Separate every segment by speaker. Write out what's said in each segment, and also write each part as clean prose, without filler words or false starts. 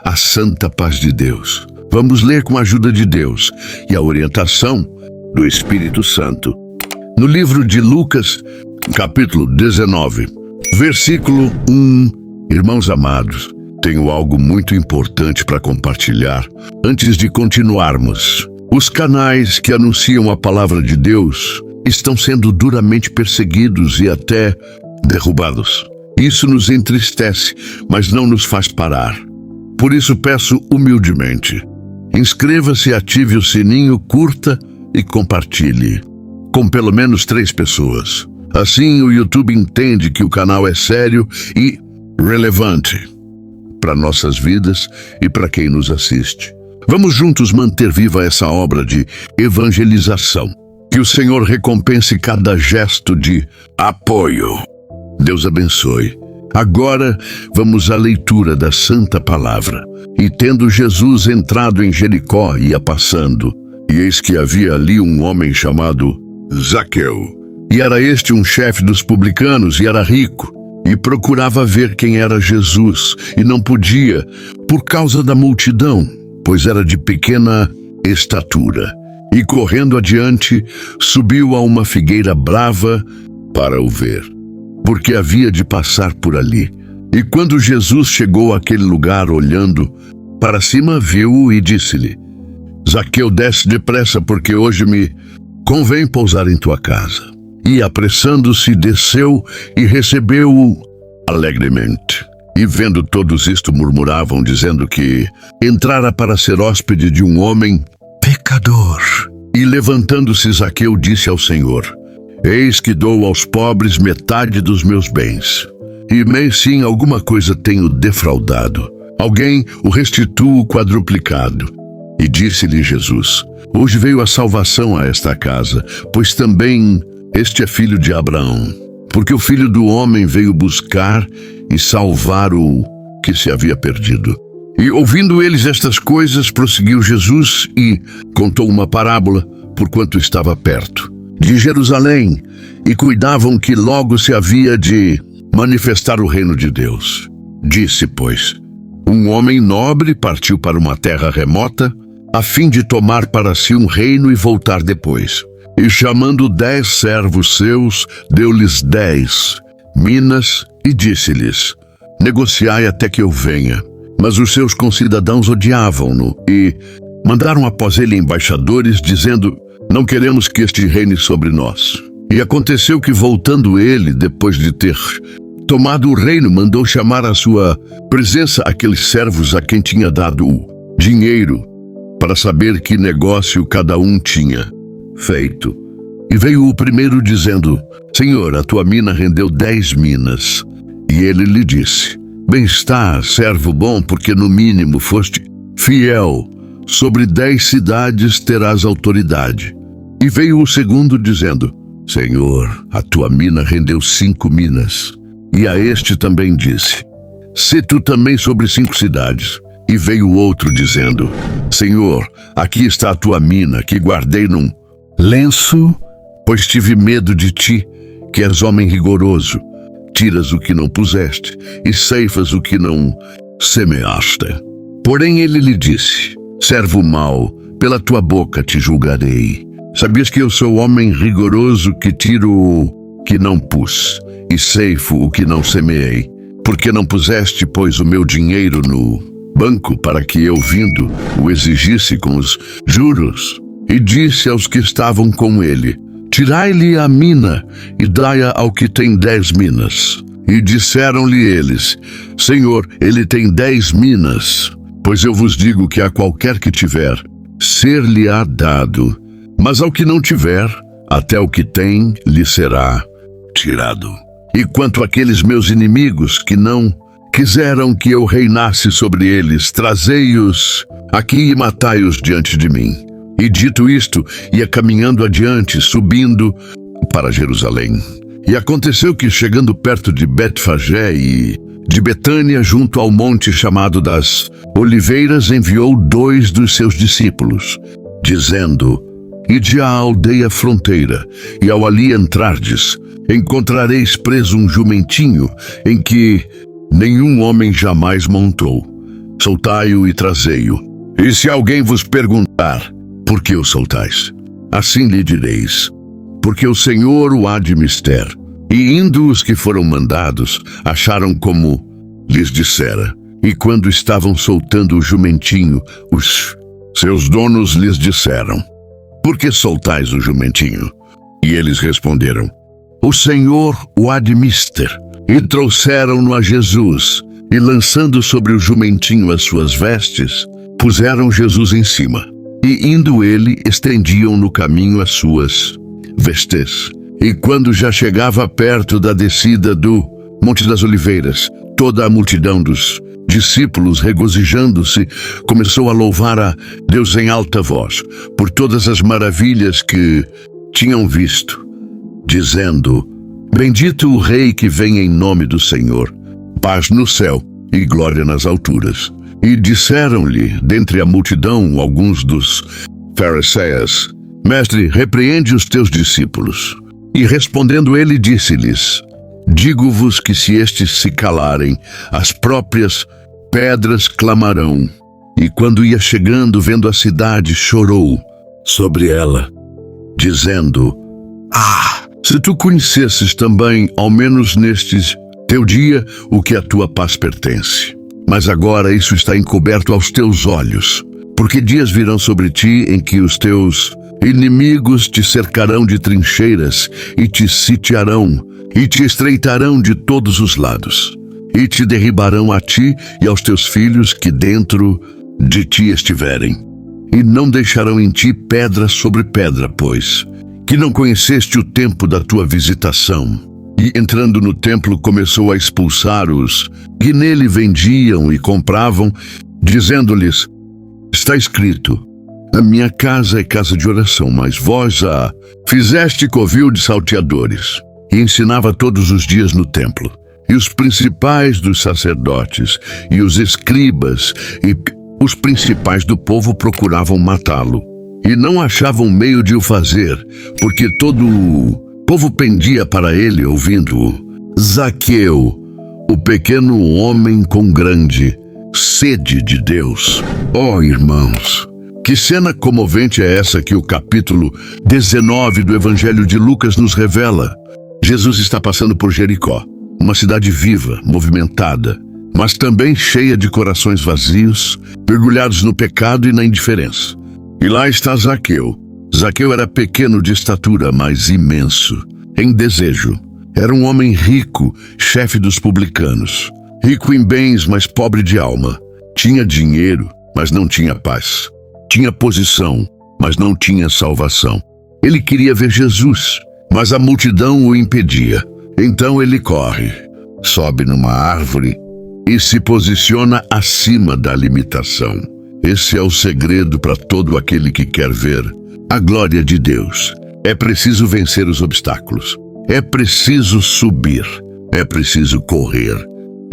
Speaker 1: a santa paz de Deus. Vamos ler com a ajuda de Deus e a orientação do Espírito Santo. No livro de Lucas, capítulo 19, versículo 1. Irmãos amados, tenho algo muito importante para compartilhar antes de continuarmos. Os canais que anunciam a palavra de Deus estão sendo duramente perseguidos e até derrubados. Isso nos entristece, mas não nos faz parar. Por isso peço humildemente, inscreva-se, ative o sininho, curta e compartilhe com pelo menos 3 pessoas. Assim o YouTube entende que o canal é sério e relevante para nossas vidas e para quem nos assiste. Vamos juntos manter viva essa obra de evangelização. Que o Senhor recompense cada gesto de apoio. Deus abençoe. Agora vamos à leitura da Santa Palavra. E tendo Jesus entrado em Jericó, ia passando, e eis que havia ali um homem chamado Zaqueu. E era este um chefe dos publicanos, e era rico, e procurava ver quem era Jesus, e não podia, por causa da multidão, pois era de pequena estatura. E correndo adiante, subiu a uma figueira brava para o ver, porque havia de passar por ali. E quando Jesus chegou àquele lugar, olhando para cima, viu-o e disse-lhe: Zaqueu, desce depressa, porque hoje me convém pousar em tua casa. E apressando-se, desceu e recebeu-o alegremente. E vendo todos isto, murmuravam, dizendo que entrara para ser hóspede de um homem pecador. E levantando-se, Zaqueu disse ao Senhor: Eis que dou aos pobres metade dos meus bens. E nem sim alguma coisa tenho defraudado. Alguém o restituo quadruplicado. E disse-lhe Jesus: Hoje veio a salvação a esta casa, pois também este é filho de Abraão. Porque o Filho do Homem veio buscar e salvar o que se havia perdido. E ouvindo eles estas coisas, prosseguiu Jesus e contou uma parábola, porquanto estava perto de Jerusalém, e cuidavam que logo se havia de manifestar o reino de Deus. Disse, pois, um homem nobre partiu para uma terra remota, a fim de tomar para si um reino e voltar depois. E chamando 10 servos seus, deu-lhes 10 minas e disse-lhes: Negociai até que eu venha. Mas os seus concidadãos odiavam-no e mandaram após ele embaixadores, dizendo: Não queremos que este reine sobre nós. E aconteceu que, voltando ele, depois de ter tomado o reino, mandou chamar à sua presença aqueles servos a quem tinha dado o dinheiro, para saber que negócio cada um tinha feito. E veio o primeiro dizendo: Senhor, a tua mina rendeu 10 minas. E ele lhe disse: Bem está, servo bom, porque no mínimo foste fiel. Sobre 10 cidades terás autoridade. E veio o segundo dizendo: Senhor, a tua mina rendeu 5 minas. E a este também disse: Sê tu também sobre 5 cidades. E veio outro dizendo: Senhor, aqui está a tua mina, que guardei num lenço, pois tive medo de ti, que és homem rigoroso. Tiras o que não puseste, e ceifas o que não semeaste. Porém ele lhe disse: Servo mau, pela tua boca te julgarei. Sabias que eu sou homem rigoroso, que tiro o que não pus, e ceifo o que não semeei? Porque não puseste, pois, o meu dinheiro no banco, para que eu, vindo, o exigisse com os juros? E disse aos que estavam com ele: Tirai-lhe a mina, e dai-a ao que tem 10 minas. E disseram-lhe eles: Senhor, ele tem 10 minas. Pois eu vos digo que a qualquer que tiver, ser-lhe-á dado. Mas ao que não tiver, até o que tem lhe será tirado. E quanto àqueles meus inimigos que não quiseram que eu reinasse sobre eles, trazei-os aqui e matai-os diante de mim. E dito isto, ia caminhando adiante, subindo para Jerusalém. E aconteceu que, chegando perto de Betfagé e de Betânia, junto ao monte chamado das Oliveiras, enviou 2 dos seus discípulos, dizendo: Ide à aldeia fronteira, e ao ali entrardes, encontrareis preso um jumentinho, em que nenhum homem jamais montou. soltai-o e trazei-o. E se alguém vos perguntar, por que o soltais? Assim lhe direis, porque o Senhor o há de mister. E indo os que foram mandados, acharam como lhes dissera. E quando estavam soltando o jumentinho, os seus donos lhes disseram, por que soltais o jumentinho? E eles responderam, o Senhor o há de mister. E trouxeram-no a Jesus, e lançando sobre o jumentinho as suas vestes, puseram Jesus em cima. E indo ele, estendiam no caminho as suas vestes. E quando já chegava perto da descida do Monte das Oliveiras, toda a multidão dos discípulos, regozijando-se, começou a louvar a Deus em alta voz, por todas as maravilhas que tinham visto, dizendo, bendito o Rei que vem em nome do Senhor, paz no céu e glória nas alturas. E disseram-lhe, dentre a multidão, alguns dos fariseus, mestre, repreende os teus discípulos. E respondendo ele, disse-lhes, digo-vos que se estes se calarem, as próprias pedras clamarão. E quando ia chegando, vendo a cidade, chorou sobre ela, dizendo, se tu conhecesses também, ao menos neste teu dia, o que a tua paz pertence. Mas agora isso está encoberto aos teus olhos, porque dias virão sobre ti em que os teus inimigos te cercarão de trincheiras e te sitiarão e te estreitarão de todos os lados e te derribarão a ti e aos teus filhos que dentro de ti estiverem. E não deixarão em ti pedra sobre pedra, pois que não conheceste o tempo da tua visitação. E entrando no templo começou a expulsar os que nele vendiam e compravam, dizendo-lhes, está escrito, a minha casa é casa de oração, mas vós a fizeste covil de salteadores. E ensinava todos os dias no templo. E os principais dos sacerdotes, e os escribas, e os principais do povo procuravam matá-lo. E não achavam meio de o fazer, porque todo o povo pendia para ele, ouvindo-o. Zaqueu, o pequeno homem com grande sede de Deus. Oh, irmãos, que cena comovente é essa que o capítulo 19 do Evangelho de Lucas nos revela. Jesus está passando por Jericó, uma cidade viva, movimentada, mas também cheia de corações vazios, mergulhados no pecado e na indiferença. E lá está Zaqueu. Zaqueu era pequeno de estatura, mas imenso em desejo. Era um homem rico, chefe dos publicanos. Rico em bens, mas pobre de alma. Tinha dinheiro, mas não tinha paz. Tinha posição, mas não tinha salvação. Ele queria ver Jesus, mas a multidão o impedia. Então ele corre, sobe numa árvore e se posiciona acima da limitação. Esse é o segredo para todo aquele que quer ver a glória de Deus. É preciso vencer os obstáculos. É preciso subir. É preciso correr.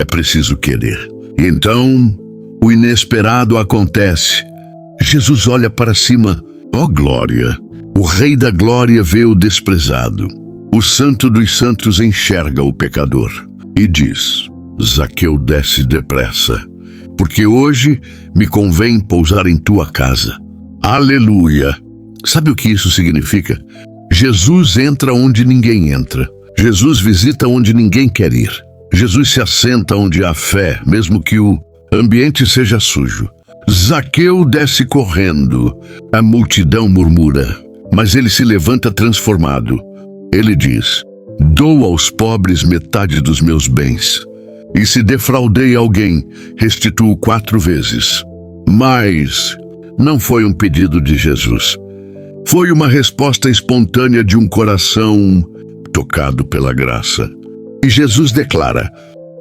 Speaker 1: É preciso querer. Então, o inesperado acontece. Jesus olha para cima. Oh, glória! O Rei da Glória vê o desprezado. O Santo dos Santos enxerga o pecador e diz, Zaqueu, desce depressa, porque hoje me convém pousar em tua casa. Aleluia! Sabe o que isso significa? Jesus entra onde ninguém entra. Jesus visita onde ninguém quer ir. Jesus se assenta onde há fé, mesmo que o ambiente seja sujo. Zaqueu desce correndo. A multidão murmura, mas ele se levanta transformado. Ele diz, dou aos pobres metade dos meus bens. E se defraudei alguém, restituo 4 vezes. Mas não foi um pedido de Jesus. Foi uma resposta espontânea de um coração tocado pela graça. E Jesus declara,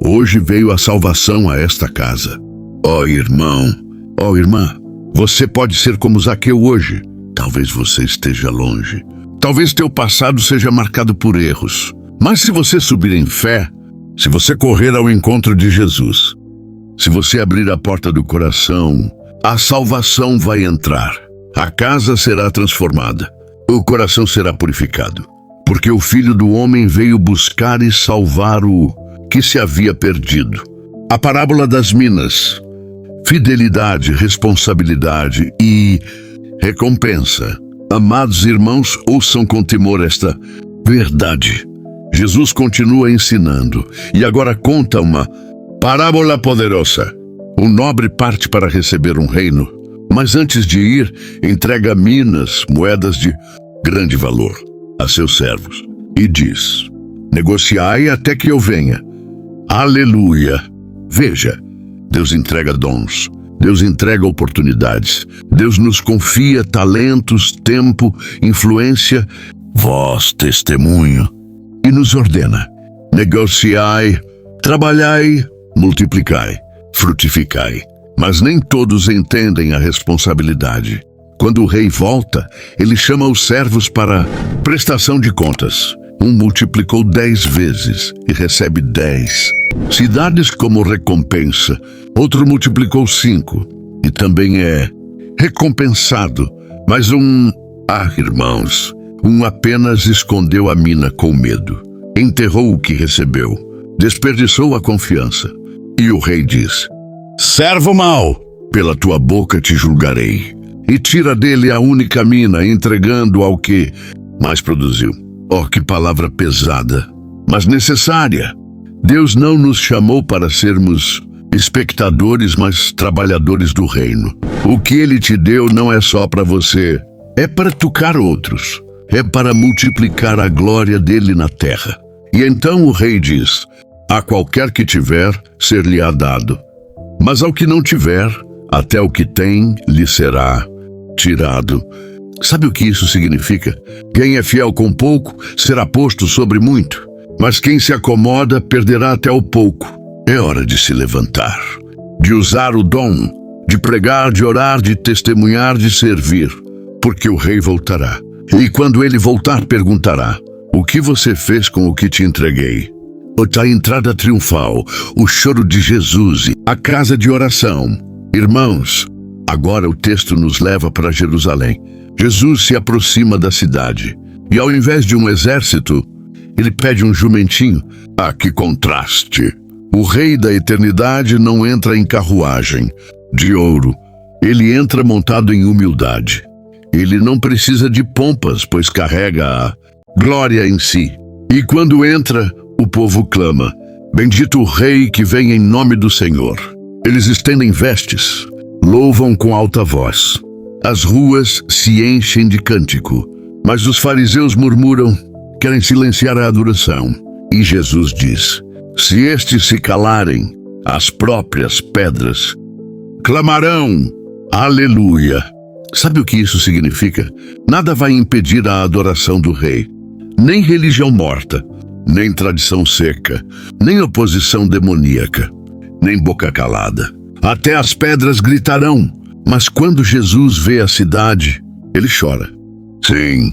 Speaker 1: hoje veio a salvação a esta casa. Ó irmão, ó irmã, você pode ser como Zaqueu hoje. Talvez você esteja longe. Talvez teu passado seja marcado por erros. Mas se você subir em fé, se você correr ao encontro de Jesus, se você abrir a porta do coração, a salvação vai entrar. A casa será transformada. O coração será purificado. Porque o Filho do Homem veio buscar e salvar o que se havia perdido. A parábola das minas fidelidade, responsabilidade e recompensa. Amados irmãos, ouçam com temor esta verdade. Jesus continua ensinando e agora conta uma parábola poderosa. Um nobre parte para receber um reino, mas antes de ir, entrega minas, moedas de grande valor, a seus servos e diz: negociai até que eu venha. Aleluia! Veja, Deus entrega dons, Deus entrega oportunidades, Deus nos confia talentos, tempo, influência, voz, testemunho, e nos ordena: negociai, trabalhai, multiplicai, frutificai. Mas nem todos entendem a responsabilidade. Quando o rei volta, ele chama os servos para prestação de contas. Um multiplicou 10 vezes e recebe 10 cidades como recompensa. Outro multiplicou 5 e também é recompensado. Mas irmãos, apenas escondeu a mina com medo. Enterrou o que recebeu. Desperdiçou a confiança. E o rei diz: servo mau, pela tua boca te julgarei. E tira dele a única mina, entregando ao que mais produziu. Oh, que palavra pesada, mas necessária. Deus não nos chamou para sermos espectadores, mas trabalhadores do reino. O que Ele te deu não é só para você, é para tocar outros, é para multiplicar a glória dele na terra. E então o rei diz: a qualquer que tiver, ser-lhe-á dado. Mas ao que não tiver, até o que tem lhe será tirado. Sabe o que isso significa? Quem é fiel com pouco, será posto sobre muito. Mas quem se acomoda, perderá até o pouco. É hora de se levantar, de usar o dom, de pregar, de orar, de testemunhar, de servir. Porque o rei voltará. E quando ele voltar, perguntará: o que você fez com o que te entreguei? A entrada triunfal, o choro de Jesus, a casa de oração. Irmãos, agora o texto nos leva para Jerusalém. Jesus se aproxima da cidade e, ao invés de um exército, ele pede um jumentinho. Ah, que contraste! O rei da eternidade não entra em carruagem de ouro. Ele entra montado em humildade. Ele não precisa de pompas, pois carrega a glória em si. E quando entra, o povo clama: bendito o rei que vem em nome do Senhor. Eles estendem vestes, louvam com alta voz. As ruas se enchem de cântico, mas os fariseus murmuram, querem silenciar a adoração. E Jesus diz: se estes se calarem, as próprias pedras clamarão, aleluia. Sabe o que isso significa? Nada vai impedir a adoração do rei. Nem religião morta, nem tradição seca, nem oposição demoníaca, nem boca calada. Até as pedras gritarão. Mas quando Jesus vê a cidade, ele chora. Sim,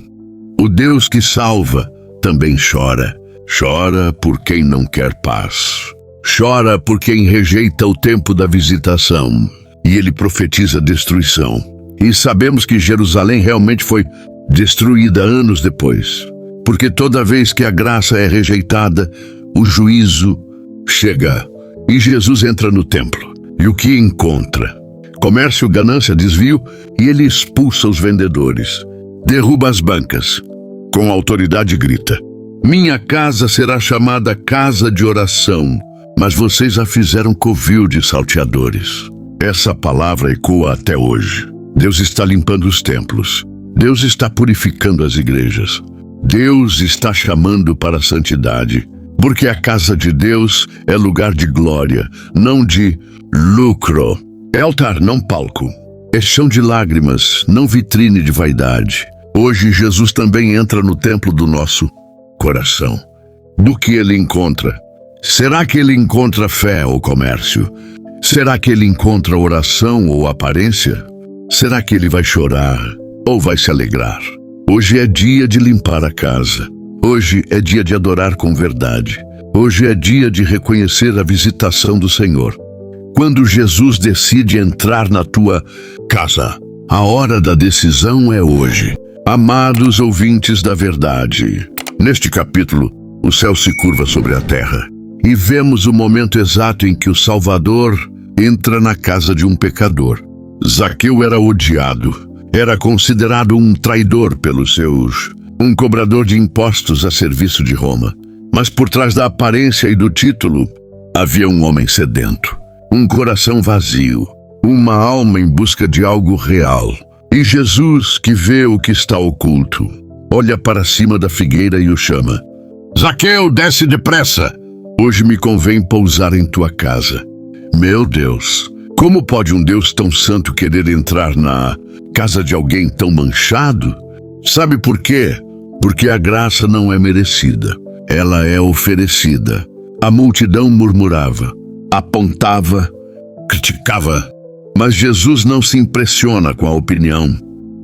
Speaker 1: o Deus que salva também chora. Chora por quem não quer paz. Chora por quem rejeita o tempo da visitação. E ele profetiza destruição. E sabemos que Jerusalém realmente foi destruída anos depois. Porque toda vez que a graça é rejeitada, o juízo chega. E Jesus entra no templo. E o que encontra? Comércio, ganância, desvio, e ele expulsa os vendedores. Derruba as bancas. Com autoridade grita: minha casa será chamada casa de oração, mas vocês a fizeram covil de salteadores. Essa palavra ecoa até hoje. Deus está limpando os templos. Deus está purificando as igrejas. Deus está chamando para a santidade. Porque a casa de Deus é lugar de glória, não de lucro. É altar, não palco. É chão de lágrimas, não vitrine de vaidade. Hoje Jesus também entra no templo do nosso coração. Do que ele encontra? Será que ele encontra fé ou comércio? Será que ele encontra oração ou aparência? Será que ele vai chorar ou vai se alegrar? Hoje é dia de limpar a casa. Hoje é dia de adorar com verdade. Hoje é dia de reconhecer a visitação do Senhor. Quando Jesus decide entrar na tua casa, a hora da decisão é hoje. Amados ouvintes da verdade, neste capítulo, o céu se curva sobre a terra e vemos o momento exato em que o Salvador entra na casa de um pecador. Zaqueu era odiado, era considerado um traidor pelos seus, um cobrador de impostos a serviço de Roma. Mas por trás da aparência e do título, havia um homem sedento, um coração vazio, uma alma em busca de algo real. E Jesus, que vê o que está oculto, olha para cima da figueira e o chama. Zaqueu, desce depressa! Hoje me convém pousar em tua casa. Meu Deus, como pode um Deus tão santo querer entrar na casa de alguém tão manchado? Sabe por quê? Porque a graça não é merecida, ela é oferecida. A multidão murmurava, apontava, criticava, mas Jesus não se impressiona com a opinião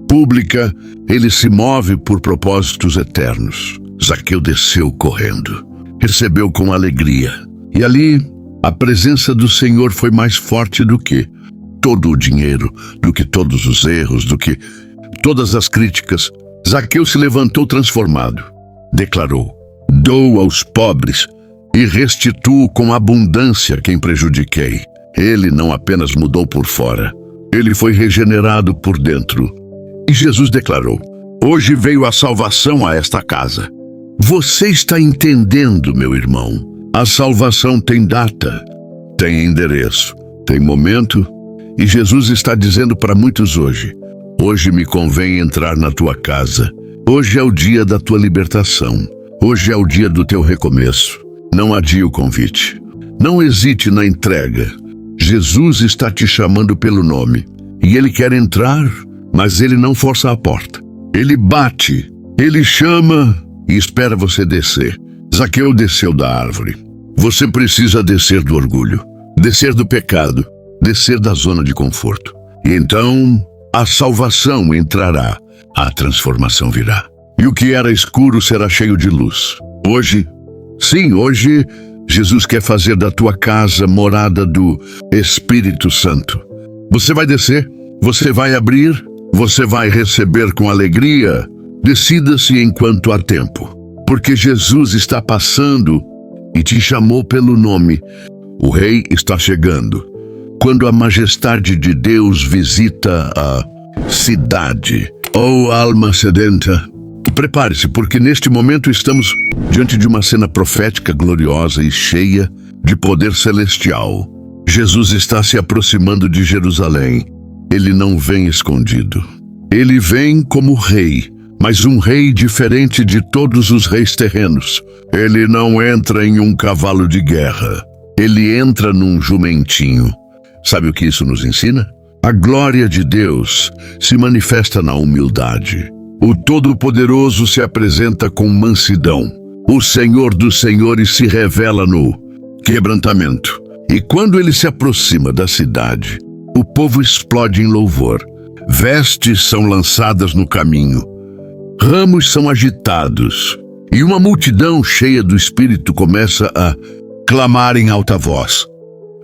Speaker 1: pública, ele se move por propósitos eternos. Zaqueu desceu correndo, recebeu com alegria, e ali a presença do Senhor foi mais forte do que todo o dinheiro, do que todos os erros, do que todas as críticas. Zaqueu se levantou transformado, declarou: dou aos pobres e restituo com abundância quem prejudiquei. Ele não apenas mudou por fora, ele foi regenerado por dentro. E Jesus declarou: hoje veio a salvação a esta casa. Você está entendendo, meu irmão? A salvação tem data, tem endereço, tem momento, e Jesus está dizendo para muitos hoje: hoje me convém entrar na tua casa. Hoje é o dia da tua libertação. Hoje é o dia do teu recomeço. Não adie o convite. Não hesite na entrega. Jesus está te chamando pelo nome. E ele quer entrar, mas ele não força a porta. Ele bate, ele chama e espera você descer. Zaqueu desceu da árvore. Você precisa descer do orgulho, descer do pecado, descer da zona de conforto. E então a salvação entrará, a transformação virá. E o que era escuro será cheio de luz. Hoje, sim, hoje, Jesus quer fazer da tua casa morada do Espírito Santo. Você vai descer, você vai abrir, você vai receber com alegria. Decida-se enquanto há tempo, porque Jesus está passando e te chamou pelo nome. O Rei está chegando. Quando a majestade de Deus visita a cidade, oh alma sedenta, prepare-se, porque neste momento estamos diante de uma cena profética gloriosa e cheia de poder celestial. Jesus está se aproximando de Jerusalém. Ele não vem escondido. Ele vem como rei, mas um rei diferente de todos os reis terrenos. Ele não entra em um cavalo de guerra. Ele entra num jumentinho. Sabe o que isso nos ensina? A glória de Deus se manifesta na humildade. O Todo-Poderoso se apresenta com mansidão. O Senhor dos Senhores se revela no quebrantamento. E quando ele se aproxima da cidade, o povo explode em louvor. Vestes são lançadas no caminho. Ramos são agitados. E uma multidão cheia do Espírito começa a clamar em alta voz: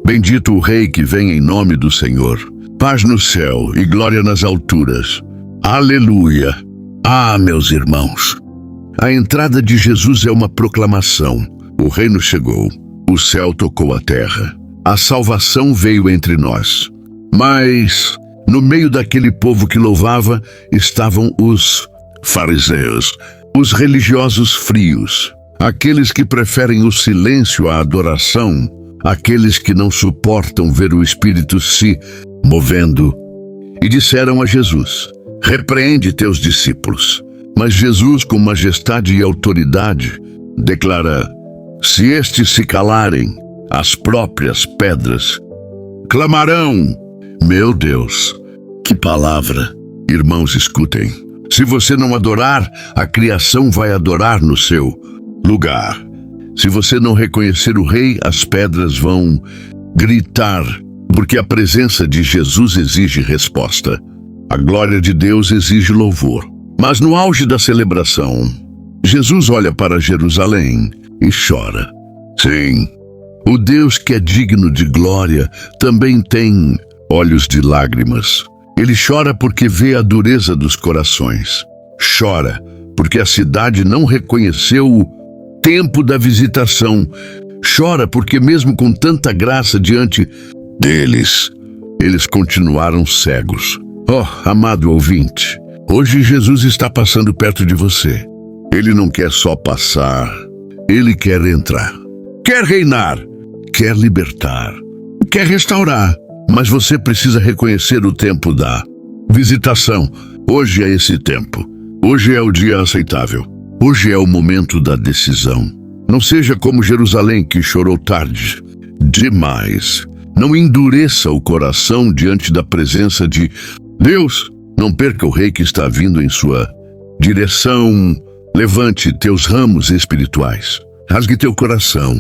Speaker 1: bendito o Rei que vem em nome do Senhor. Paz no céu e glória nas alturas. Aleluia! Ah, meus irmãos, a entrada de Jesus é uma proclamação. O reino chegou, o céu tocou a terra, a salvação veio entre nós. Mas, no meio daquele povo que louvava, estavam os fariseus, os religiosos frios, aqueles que preferem o silêncio à adoração, aqueles que não suportam ver o Espírito se movendo. E disseram a Jesus: repreende teus discípulos. Mas Jesus, com majestade e autoridade, declara: se estes se calarem, as próprias pedras clamarão. Meu Deus, que palavra! Irmãos, escutem. Se você não adorar, a criação vai adorar no seu lugar. Se você não reconhecer o Rei, as pedras vão gritar, porque a presença de Jesus exige resposta. A glória de Deus exige louvor. Mas no auge da celebração, Jesus olha para Jerusalém e chora. Sim, o Deus que é digno de glória também tem olhos de lágrimas. Ele chora porque vê a dureza dos corações. Chora porque a cidade não reconheceu o tempo da visitação. Chora porque mesmo com tanta graça diante deles. Eles continuaram cegos. Oh, amado ouvinte, hoje Jesus está passando perto de você. Ele não quer só passar, ele quer entrar. Quer reinar, quer libertar, quer restaurar. Mas você precisa reconhecer o tempo da visitação. Hoje é esse tempo. Hoje é o dia aceitável. Hoje é o momento da decisão. Não seja como Jerusalém, que chorou tarde demais. Não endureça o coração diante da presença de Deus. Não perca o rei que está vindo em sua direção. Levante teus ramos espirituais. Rasgue teu coração.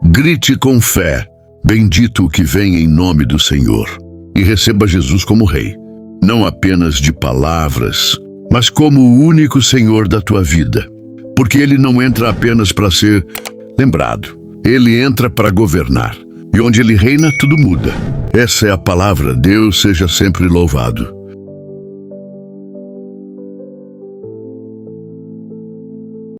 Speaker 1: Grite com fé. Bendito o que vem em nome do Senhor. E receba Jesus como rei. Não apenas de palavras, mas como o único Senhor da tua vida. Porque ele não entra apenas para ser lembrado. Ele entra para governar. E onde ele reina, tudo muda. Essa é a palavra. Deus seja sempre louvado.